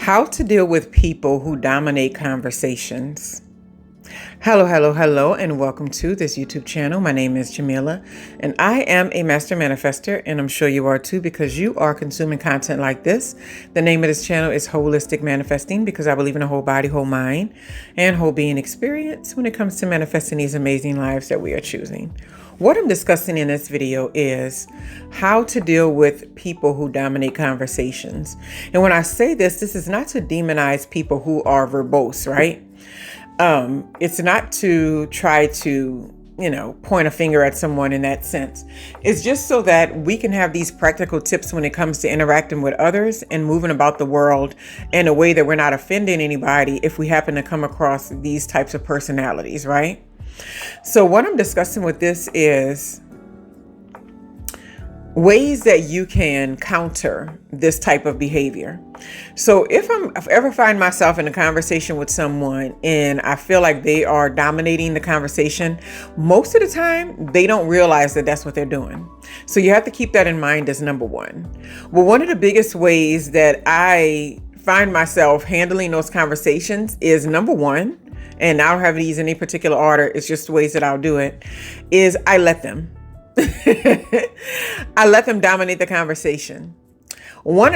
How to deal with people who dominate conversations. Hello, and welcome to this YouTube channel. My name is Jameelah, and I am a master manifester, and I'm sure you are too because you are consuming content like this. The name of this channel is Holistic Manifesting because I believe in a whole body, whole mind, and whole being experience when it comes to manifesting these amazing lives that we are choosing. What I'm discussing in this video is how to deal with people who dominate conversations. And when I say this is not to demonize people who are verbose, right? It's not to try to, point a finger at someone in that sense. It's just so that we can have these practical tips when it comes to interacting with others and moving about the world in a way that we're not offending anybody if we happen to come across these types of personalities, right? So what I'm discussing with this is ways that you can counter this type of behavior. So if I ever find myself in a conversation with someone and I feel like they are dominating the conversation, most of the time they don't realize that that's what they're doing. So you have to keep that in mind as number one. Well, one of the biggest ways that I find myself handling those conversations is number one, and I don't have these in any particular order, it's just the ways that I'll do it, is I let them. I let them dominate the conversation. So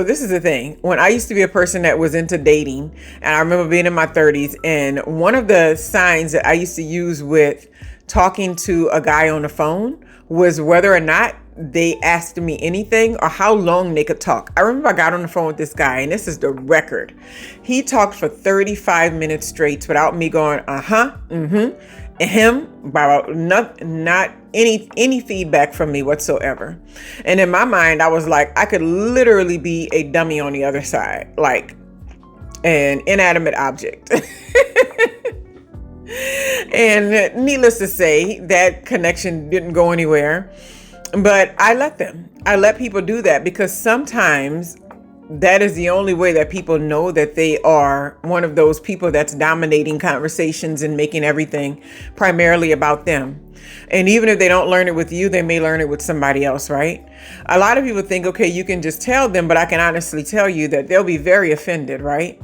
this is the thing. When I used to be a person that was into dating, and I remember being in my 30s, and one of the signs that I used to use with talking to a guy on the phone was whether or not they asked me anything or how long they could talk. I remember I got on the phone with this guy, and this is the record. He talked for 35 minutes straight without me going, and him, about not any feedback from me whatsoever. And in my mind, I was like, I could literally be a dummy on the other side, like an inanimate object. And needless to say, that connection didn't go anywhere. But I let people do that because sometimes that is the only way that people know that they are one of those people that's dominating conversations and making everything primarily about them. And even if they don't learn it with you, they may learn it with somebody else, right? A lot of people think, okay, you can just tell them, but I can honestly tell you that they'll be very offended, right?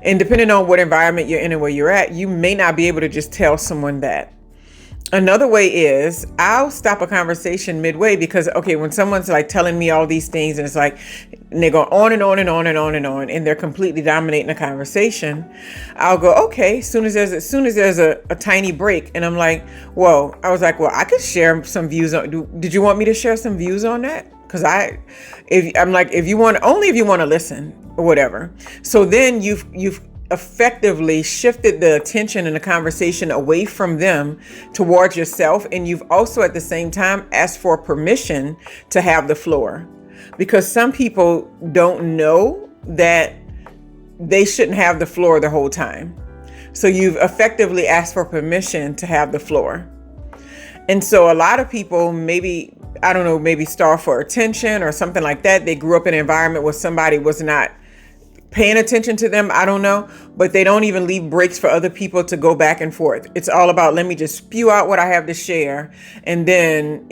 And depending on what environment you're in and where you're at, you may not be able to just tell someone that. Another way is I'll stop a conversation midway because, okay, when someone's like telling me all these things and it's like, and they go on and on and on and on and on, and they're completely dominating the conversation, I'll go, okay, as soon as there's a tiny break. And I'm like, well, I could share some views on, did you want me to share some views on that? Because if you want to listen or whatever. So then you've effectively shifted the attention and the conversation away from them towards yourself. And you've also at the same time asked for permission to have the floor, because some people don't know that they shouldn't have the floor the whole time. So you've effectively asked for permission to have the floor. And so a lot of people maybe starve for attention or something like that. They grew up in an environment where somebody was not paying attention to them. I don't know, but they don't even leave breaks for other people to go back and forth. It's all about, let me just spew out what I have to share. And then,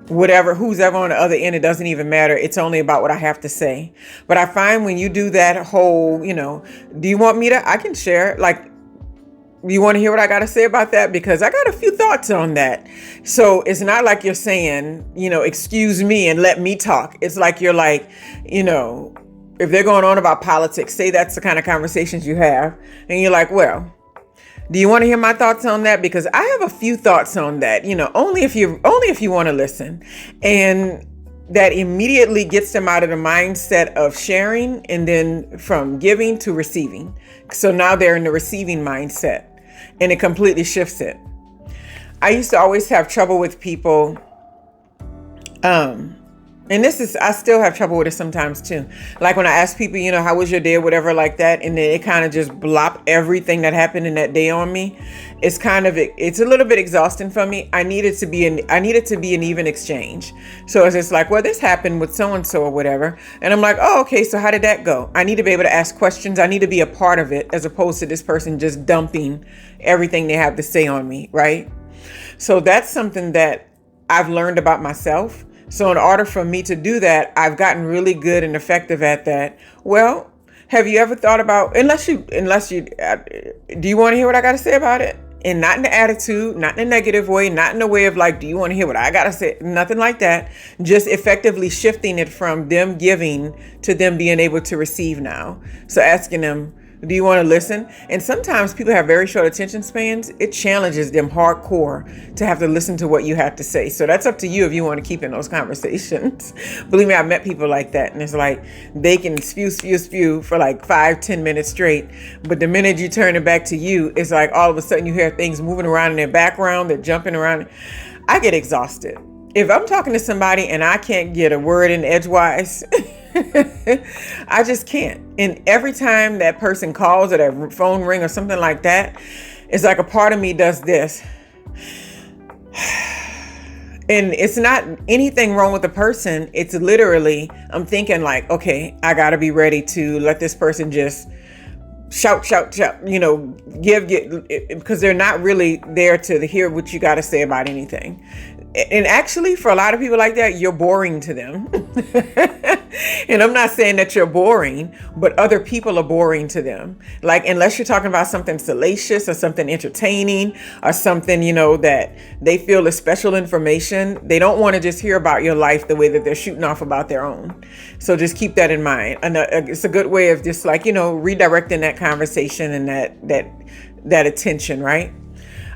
who's ever on the other end, it doesn't even matter. It's only about what I have to say. But I find when you do that whole, do you want me I can share, you want to hear what I got to say about that? Because I got a few thoughts on that. So it's not like you're saying, excuse me and let me talk. It's like you're like, if they're going on about politics, say that's the kind of conversations you have. And you're like, well, do you want to hear my thoughts on that? Because I have a few thoughts on that, only if you want to listen. And that immediately gets them out of the mindset of sharing and then from giving to receiving. So now they're in the receiving mindset and it completely shifts it. I used to always have trouble with people, and I still have trouble with it sometimes too. Like when I ask people, how was your day or whatever like that, and then it kind of just blop everything that happened in that day on me. It's a little bit exhausting for me. I need it to be an even exchange. So it's just like, well, this happened with so-and-so or whatever. And I'm like, oh, okay, so how did that go? I need to be able to ask questions. I need to be a part of it as opposed to this person just dumping everything they have to say on me, right? So that's something that I've learned about myself. So in order for me to do that, I've gotten really good and effective at that. Well, have you ever thought about, do you want to hear what I got to say about it? And not in the attitude, not in a negative way, not in a way of like, do you want to hear what I got to say? Nothing like that. Just effectively shifting it from them giving to them being able to receive now. So asking them, do you want to listen? And sometimes people have very short attention spans. It challenges them hardcore to have to listen to what you have to say. So that's up to you if you want to keep in those conversations. Believe me, I've met people like that. And it's like they can spew for like 5-10 minutes straight. But the minute you turn it back to you, it's like all of a sudden you hear things moving around in their background. They're jumping around. I get exhausted. If I'm talking to somebody and I can't get a word in edgewise, I just can't. And every time that person calls or that phone ring or something like that, it's like a part of me does this. And it's not anything wrong with the person. It's literally, I'm thinking like, okay, I got to be ready to let this person just shout, give, because they're not really there to hear what you got to say about anything. And actually, for a lot of people like that, you're boring to them. And I'm not saying that you're boring, but other people are boring to them. Like, unless you're talking about something salacious or something entertaining or something, that they feel is special information, they don't want to just hear about your life the way that they're shooting off about their own. So just keep that in mind. And it's a good way of just like, redirecting that conversation and that attention, right?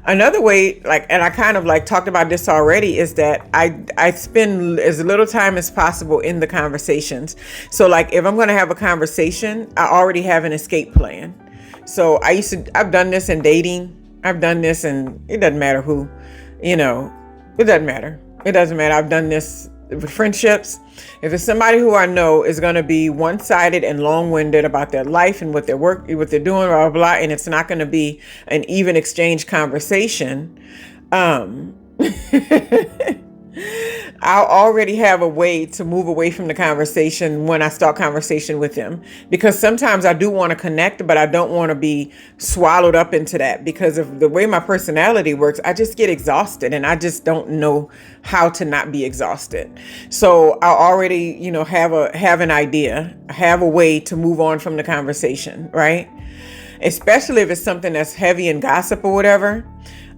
Another way, and I kind of talked about this already, is that I spend as little time as possible in the conversations. So if I'm going to have a conversation, I already have an escape plan. So I've done this in dating. I've done this, and it doesn't matter who, it doesn't matter. It doesn't matter. I've done this with friendships. If it's somebody who I know is going to be one-sided and long-winded about their life and what they're doing, blah, blah, blah, and it's not going to be an even exchange conversation, I'll already have a way to move away from the conversation when I start conversation with them. Because sometimes I do want to connect, but I don't want to be swallowed up into that because of the way my personality works. I just get exhausted, and I just don't know how to not be exhausted. So I already, have an idea, have a way to move on from the conversation, right? Especially if it's something that's heavy in gossip or whatever.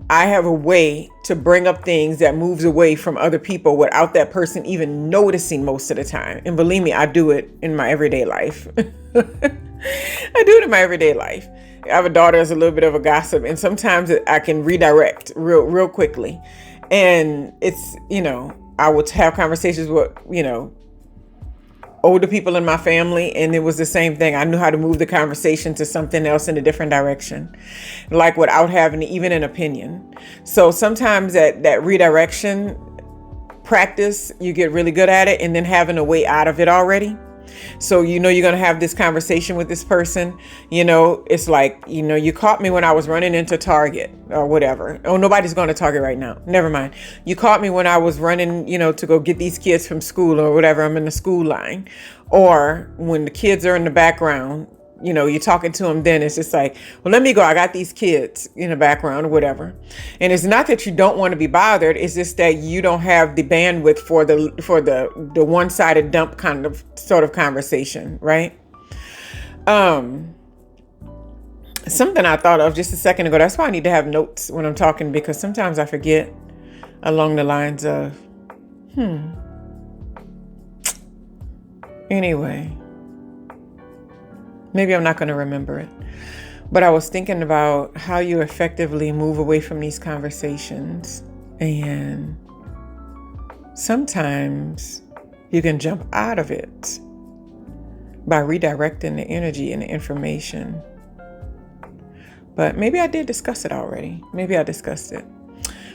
I have a way to bring up things that moves away from other people without that person even noticing most of the time. And believe me, I do it in my everyday life. I do it in my everyday life. I have a daughter that's a little bit of a gossip, and sometimes I can redirect real quickly. And it's, I would have conversations with, older people in my family, and it was the same thing. I knew how to move the conversation to something else in a different direction, without having even an opinion. So sometimes that redirection practice, you get really good at it, and then having a way out of it already. So you're going to have this conversation with this person. It's like, you caught me when I was running into Target or whatever. Oh, nobody's going to Target right now. Never mind. You caught me when I was running, to go get these kids from school or whatever. I'm in the school line. Or when the kids are in the background, you're talking to them, then it's just like, well, let me go. I got these kids in the background or whatever. And it's not that you don't want to be bothered. It's just that you don't have the bandwidth for the one-sided dump kind of sort of conversation, right? Something I thought of just a second ago. That's why I need to have notes when I'm talking, because sometimes I forget along the lines of, anyway. Maybe I'm not going to remember it. But I was thinking about how you effectively move away from these conversations. And sometimes you can jump out of it by redirecting the energy and the information. But maybe I did discuss it already. Maybe I discussed it.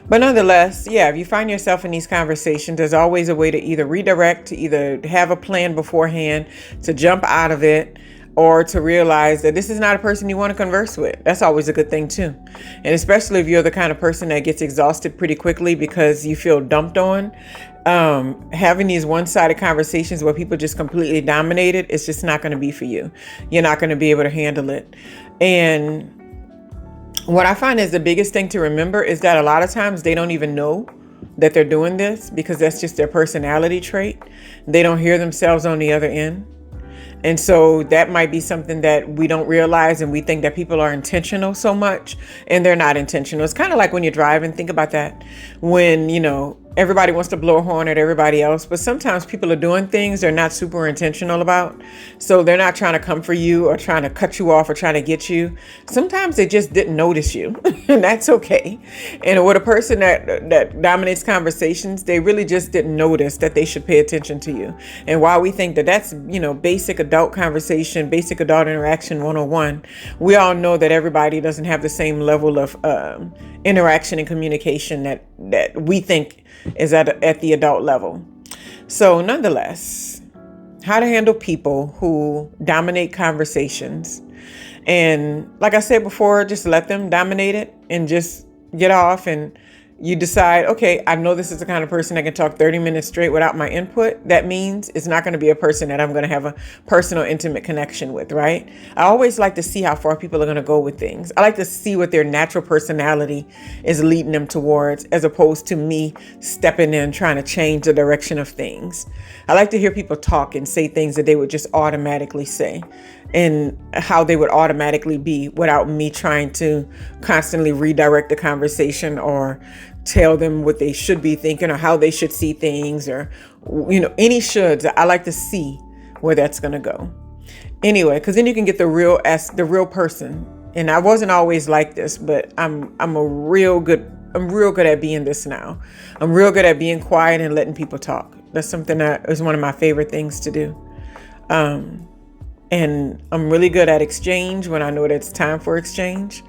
But nonetheless, if you find yourself in these conversations, there's always a way to either redirect, to either have a plan beforehand, to jump out of it, or to realize that this is not a person you want to converse with. That's always a good thing too. And especially if you're the kind of person that gets exhausted pretty quickly because you feel dumped on, having these one-sided conversations where people just completely dominate it, it's just not going to be for you. You're not going to be able to handle it. And what I find is the biggest thing to remember is that a lot of times they don't even know that they're doing this because that's just their personality trait. They don't hear themselves on the other end. And so that might be something that we don't realize, and we think that people are intentional so much, and they're not intentional. It's kind of like when you're driving. Think about that. When, everybody wants to blow a horn at everybody else, but sometimes people are doing things they're not super intentional about. So they're not trying to come for you or trying to cut you off or trying to get you. Sometimes they just didn't notice you, and that's okay. And with a person that dominates conversations, they really just didn't notice that they should pay attention to you. And while we think that that's, basic adult conversation, basic adult interaction 101, we all know that everybody doesn't have the same level of interaction and communication that we think is at the adult level. So nonetheless, how to handle people who dominate conversations. And like I said before, just let them dominate it and just get off, and you decide, okay, I know this is the kind of person that can talk 30 minutes straight without my input. That means it's not going to be a person that I'm going to have a personal, intimate connection with, right? I always like to see how far people are going to go with things. I like to see what their natural personality is leading them towards, as opposed to me stepping in trying to change the direction of things. I like to hear people talk and say things that they would just automatically say, and how they would automatically be without me trying to constantly redirect the conversation or tell them what they should be thinking or how they should see things, or, any shoulds. I like to see where that's going to go. Anyway, because then you can get the real person. And I wasn't always like this, but I'm real good at being this now. I'm real good at being quiet and letting people talk. That's something that is one of my favorite things to do. And I'm really good at exchange when I know that it's time for exchange.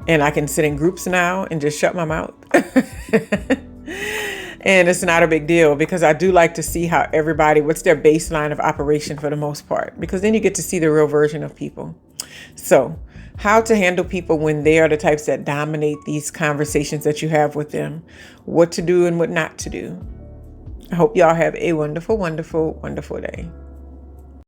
And I can sit in groups now and just shut my mouth. And it's not a big deal, because I do like to see how what's their baseline of operation for the most part, because then you get to see the real version of people. So how to handle people when they are the types that dominate these conversations that you have with them, what to do and what not to do. I hope y'all have a wonderful, wonderful, wonderful day.